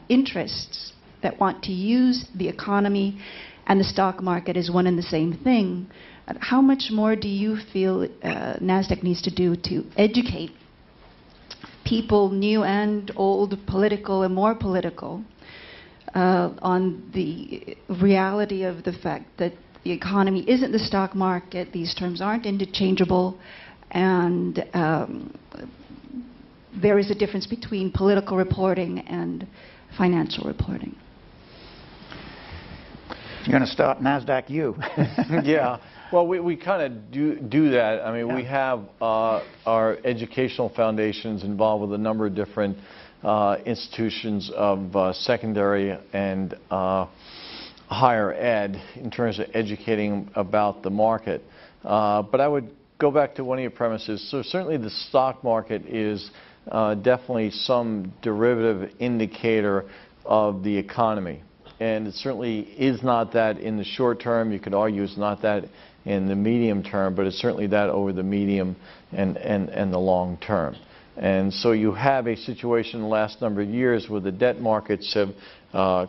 interests that want to use the economy and the stock market as one and the same thing. How much more do you feel NASDAQ needs to do to educate people, new and old, political and more political, on the reality of the fact that the economy isn't the stock market, these terms aren't interchangeable, and there is a difference between political reporting and financial reporting? You're going to start NASDAQ U. Yeah. Well, we kind of do that. I mean, we have our educational foundations involved with a number of different institutions of secondary and higher ed in terms of educating about the market. But I would go back to one of your premises. So certainly the stock market is definitely some derivative indicator of the economy. And it certainly is not that in the short term. You could argue it's not that in the medium term, but it's certainly that over the medium and the long term. And so you have a situation in the last number of years where the debt markets have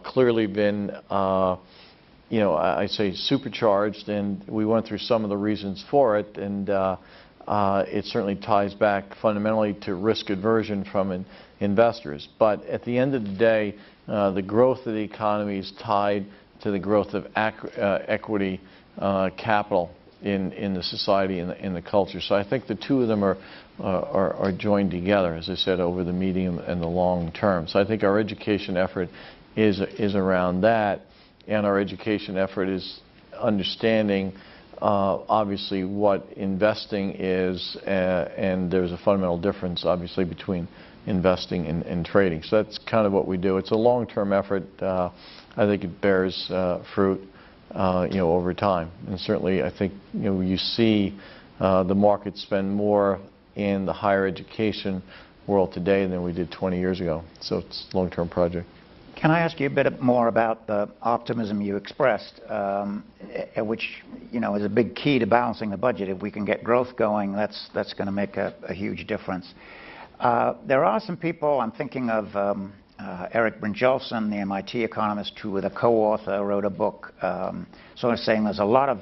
clearly been, I say supercharged, and we went through some of the reasons for it, and it certainly ties back fundamentally to risk aversion from investors. But at the end of the day, the growth of the economy is tied to the growth of equity capital in the society and in the culture. So I think the two of them are joined together, as I said, over the medium and the long term. So I think our education effort is around that, and our education effort is understanding obviously what investing is, and there's a fundamental difference obviously between investing and trading. So that's kind of what we do. It's a long-term effort. I think it bears fruit over time. And certainly I think you see the market spend more in the higher education world today than we did 20 years ago. So it's a long-term project. Can I ask you a bit more about the optimism you expressed, which is a big key to balancing the budget. If we can get growth going, that's going to make a huge difference. There are some people, I'm thinking of Eric Brynjolfsson, the MIT economist, who with a co-author wrote a book sort of saying there's a lot of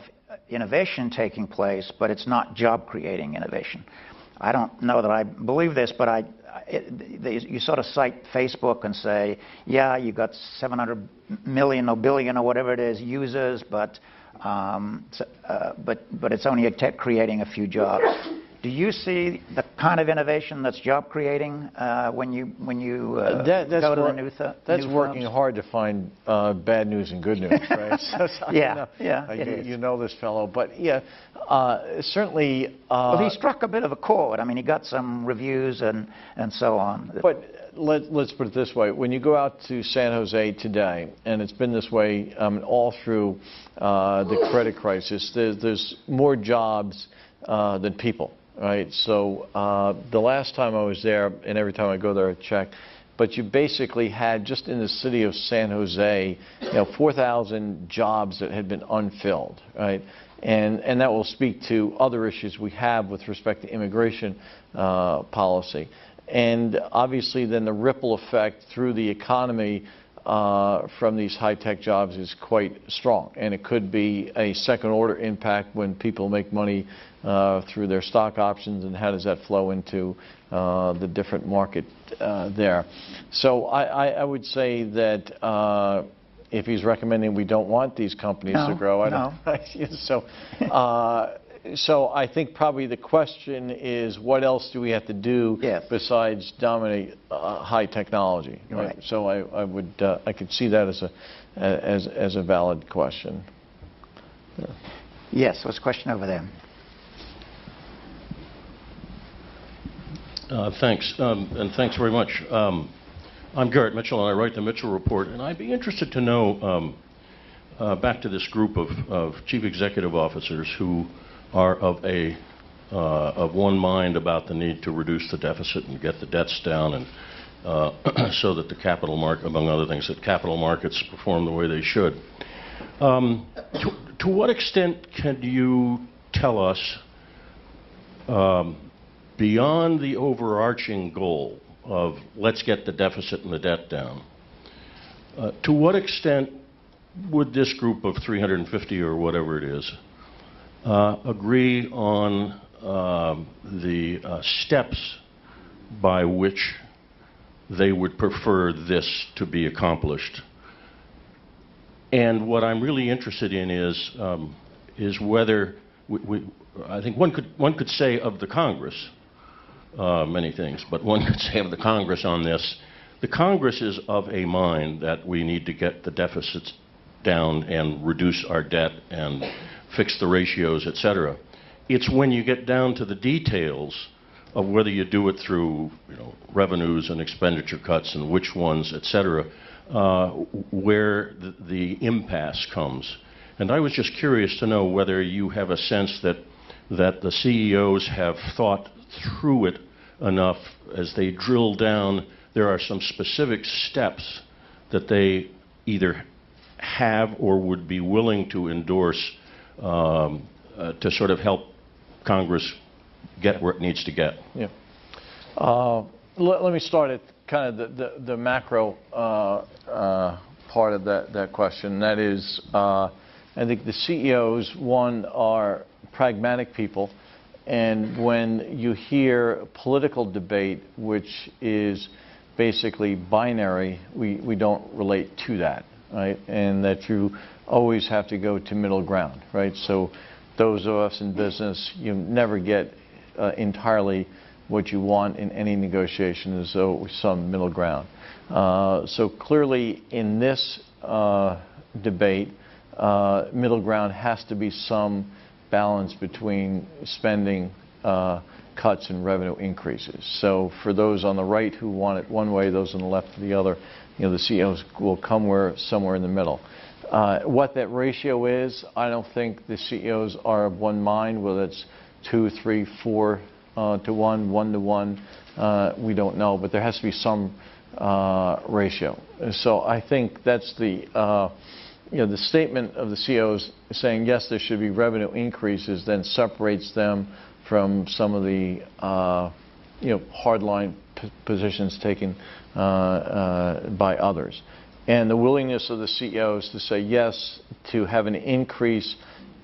innovation taking place, but it's not job-creating innovation. I don't know that I believe this, but you sort of cite Facebook and say, yeah, you got 700 million or billion or whatever it is users, but it's only creating a few jobs. Do you see the kind of innovation that's job creating when you go to the new That's working hard to find bad news and good news, right? You know this fellow, but yeah, certainly. Well, he struck a bit of a chord. I mean, he got some reviews and so on. But let's put it this way: when you go out to San Jose today, and it's been this way all through the credit crisis, there's more jobs than people. Right, so the last time I was there, and every time I go there I check, but you basically had, just in the city of San Jose, 4,000 jobs that had been unfilled, right? And that will speak to other issues we have with respect to immigration policy. And obviously then the ripple effect through the economy from these high-tech jobs is quite strong. And it could be a second-order impact when people make money through their stock options, and how does that flow into the different market there. So I would say that if he's recommending we don't want these companies to grow, I don't. So I think probably the question is, what else do we have to do besides dominate high technology? Right. So I could see that as a valid question. Yes, what's the question over there? Thanks, and thanks very much. I'm Garrett Mitchell, and I write the Mitchell Report, and I'd be interested to know, back to this group of chief executive officers who are of one mind about the need to reduce the deficit and get the debts down, and so that the capital market, among other things, that capital markets perform the way they should. To what extent can you tell us, beyond the overarching goal of let's get the deficit and the debt down, to what extent would this group of 350 or whatever it is agree on the steps by which they would prefer this to be accomplished? And what I'm really interested in is whether I think one could say of the Congress many things, but one could say of the Congress on this. The Congress is of a mind that we need to get the deficits down and reduce our debt and fix the ratios, etc. It's when you get down to the details of whether you do it through revenues and expenditure cuts and which ones, etc., where the impasse comes. And I was just curious to know whether you have a sense that the CEOs have thought through it enough as they drill down. There are some specific steps that they either have or would be willing to endorse to sort of help Congress get where it needs to get. Yeah. Let me start at kind of the macro part of that question. That is, I think the CEOs, one, are pragmatic people. And when you hear political debate, which is basically binary, we don't relate to that, right? And that you always have to go to middle ground, right? So those of us in business, you never get entirely what you want in any negotiation. There's some middle ground. So clearly in this debate, middle ground has to be some balance between spending cuts and revenue increases. So for those on the right who want it one way, those on the left the other, the CEOs will come somewhere in the middle. What that ratio is, I don't think the CEOs are of one mind, whether it's 2, 3, 4 to 1, 1 to 1, we don't know, but there has to be some ratio. So I think that's the statement of the CEOs saying, yes, there should be revenue increases, then separates them from some of the hardline positions taken by others. And the willingness of the CEOs to say yes to have an increase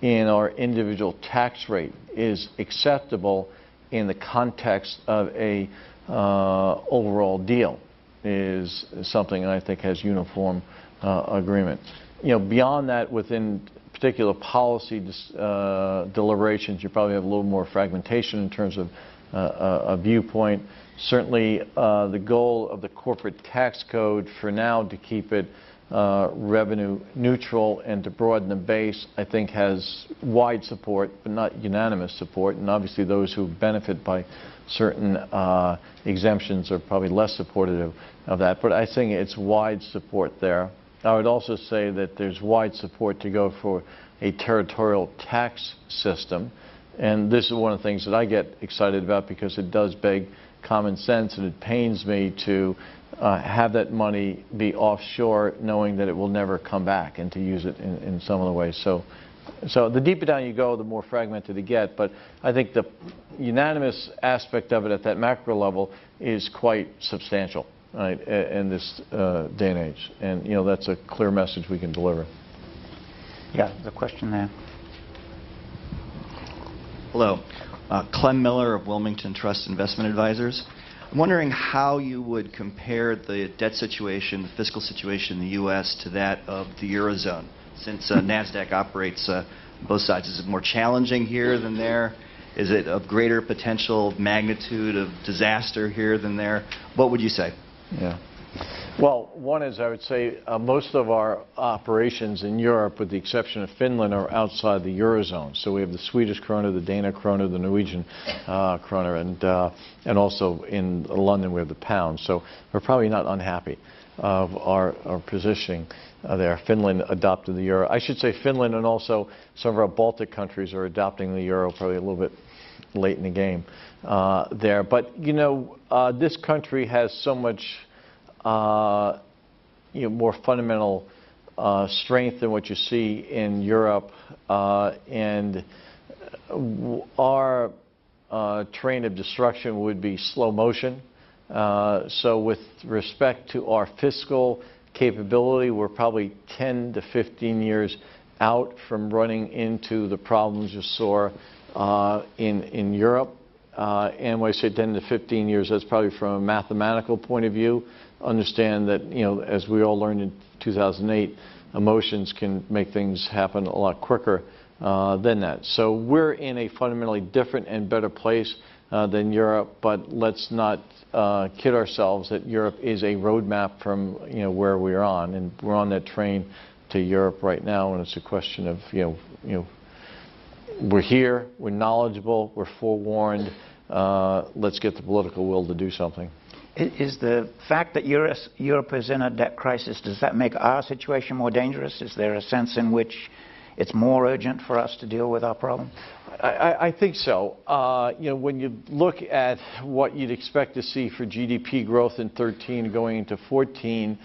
in our individual tax rate is acceptable in the context of a overall deal is something I think has uniform agreement. Beyond that, within particular policy deliberations, you probably have a little more fragmentation in terms of a viewpoint. Certainly, the goal of the corporate tax code for now to keep it revenue neutral and to broaden the base, I think has wide support, but not unanimous support. And obviously, those who benefit by certain exemptions are probably less supportive of that. But I think it's wide support there. I would also say that there's wide support to go for a territorial tax system. And this is one of the things that I get excited about because it does beg common sense, and it pains me to have that money be offshore, knowing that it will never come back, and to use it in some other ways. So the deeper down you go, the more fragmented it gets. But I think the unanimous aspect of it at that macro level is quite substantial, right, in this day and age. And that's a clear message we can deliver. Yeah, the question there. Hello. Clem Miller of Wilmington Trust Investment Advisors. I'm wondering how you would compare the debt situation, the fiscal situation in the U.S. to that of the Eurozone, since NASDAQ operates both sides. Is it more challenging here than there? Is it of greater potential magnitude of disaster here than there? What would you say? Yeah. Well, one is, I would say most of our operations in Europe, with the exception of Finland, are outside the Eurozone. So we have the Swedish krona, the Danish krona, the Norwegian krona, and also in London we have the pound. So we're probably not unhappy of our positioning there. Finland adopted the euro. I should say Finland, and also some of our Baltic countries are adopting the euro, probably a little bit late in the game there. But this country has so much more fundamental strength than what you see in Europe, and our train of destruction would be slow motion. So with respect to our fiscal capability, we're probably 10 to 15 years out from running into the problems you saw in Europe. And when I say 10 to 15 years, that's probably from a mathematical point of view. Understand that, as we all learned in 2008, emotions can make things happen a lot quicker than that. So we're in a fundamentally different and better place than Europe, but let's not kid ourselves that Europe is a roadmap from where we're on, and we're on that train to Europe right now, and it's a question of we're here, we're knowledgeable, we're forewarned. Let's get the political will to do something. Is the fact that Europe is in a debt crisis, does that make our situation more dangerous? Is there a sense in which it's more urgent for us to deal with our problem? I think so. When you look at what you'd expect to see for GDP growth in 13 going into 14,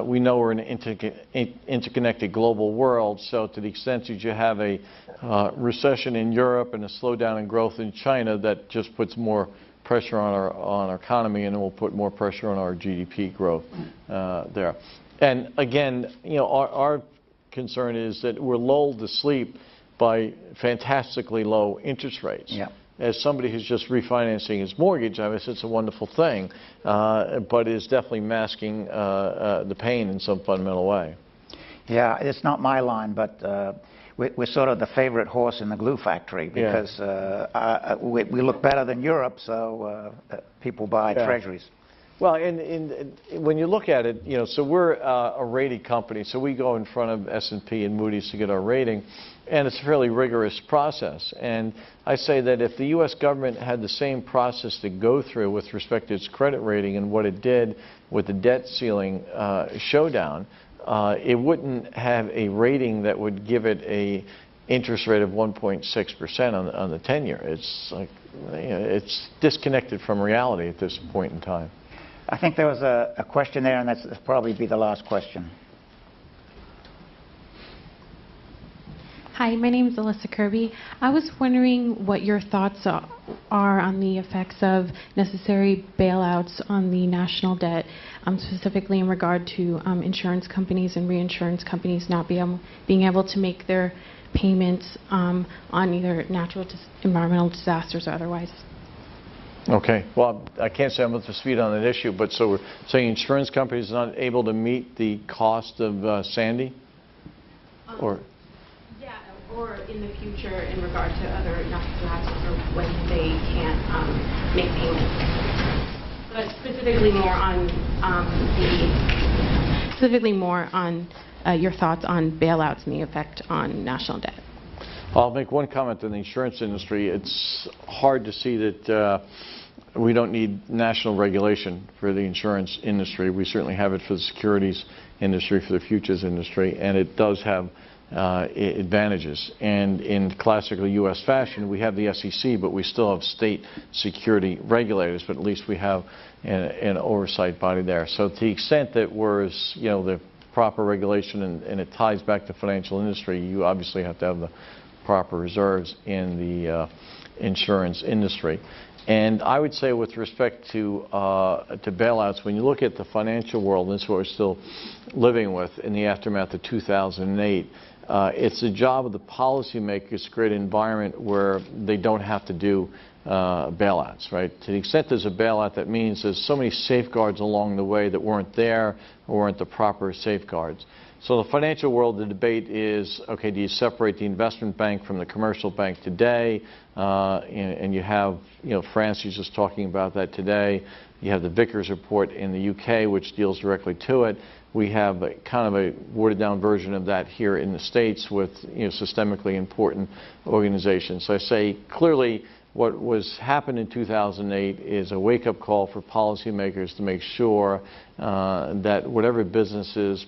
we know we're in an interconnected global world. So to the extent that you have a recession in Europe and a slowdown in growth in China, that just puts more pressure on our economy, and it will put more pressure on our GDP growth there. And again, our concern is that we're lulled to sleep by fantastically low interest rates. Yeah. As somebody who's just refinancing his mortgage, I mean, it's a wonderful thing, but is definitely masking the pain in some fundamental way. Yeah, it's not my line, but we're sort of the favorite horse in the glue factory, because we look better than Europe, so people buy treasuries. Well, and when you look at it, so we're a rated company, so we go in front of S&P and Moody's to get our rating, and it's a fairly rigorous process. And I say that if the U.S. government had the same process to go through with respect to its credit rating and what it did with the debt ceiling showdown, it wouldn't have a rating that would give it a interest rate of 1.6% on the 10-year. It's like, it's disconnected from reality at this point in time. I think there was a question there, and that's probably be the last question. Hi, my name is Alyssa Kirby. I was wondering what your thoughts are on the effects of necessary bailouts on the national debt, specifically in regard to insurance companies and reinsurance companies not being able to make their payments on either natural environmental disasters or otherwise. Okay. Well, I can't say I'm up to speed on that issue, but so we're saying insurance companies are not able to meet the cost of Sandy? Or? Yeah, or in the future in regard to other natural disasters, or when they can't make payments. But specifically more on your thoughts on bailouts and the effect on national debt. I'll make one comment on the insurance industry. It's hard to see that we don't need national regulation for the insurance industry. We certainly have it for the securities industry, for the futures industry, and it does have advantages. And in classical U.S. fashion, we have the SEC, but we still have state security regulators, but at least we have an oversight body there. So to the extent that the proper regulation and it ties back to financial industry, you obviously have to have the proper reserves in the insurance industry. And I would say with respect to bailouts, when you look at the financial world, and this is what we're still living with in the aftermath of 2008, it's the job of the policymakers to create an environment where they don't have to do bailouts, right? To the extent there's a bailout, that means there's so many safeguards along the way that weren't there or weren't the proper safeguards. So the financial world, the debate is, okay, do you separate the investment bank from the commercial bank today? And you have, France is just talking about that today. You have the Vickers report in the UK, which deals directly to it. We have kind of a watered-down version of that here in the States with systemically important organizations. So I say clearly what happened in 2008 is a wake-up call for policymakers to make sure that whatever businesses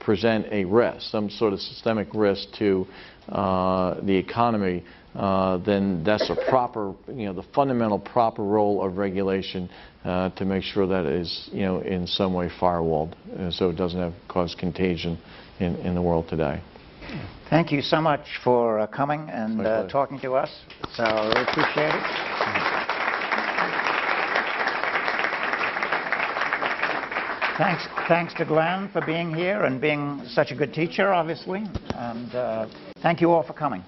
present a risk, some sort of systemic risk to the economy, then that's a proper, the fundamental proper role of regulation to make sure that it is, in some way firewalled, so it doesn't cause contagion in the world today. Thank you so much for coming and talking to us. So I really appreciate it. Thanks to Glenn for being here and being such a good teacher, obviously. And thank you all for coming.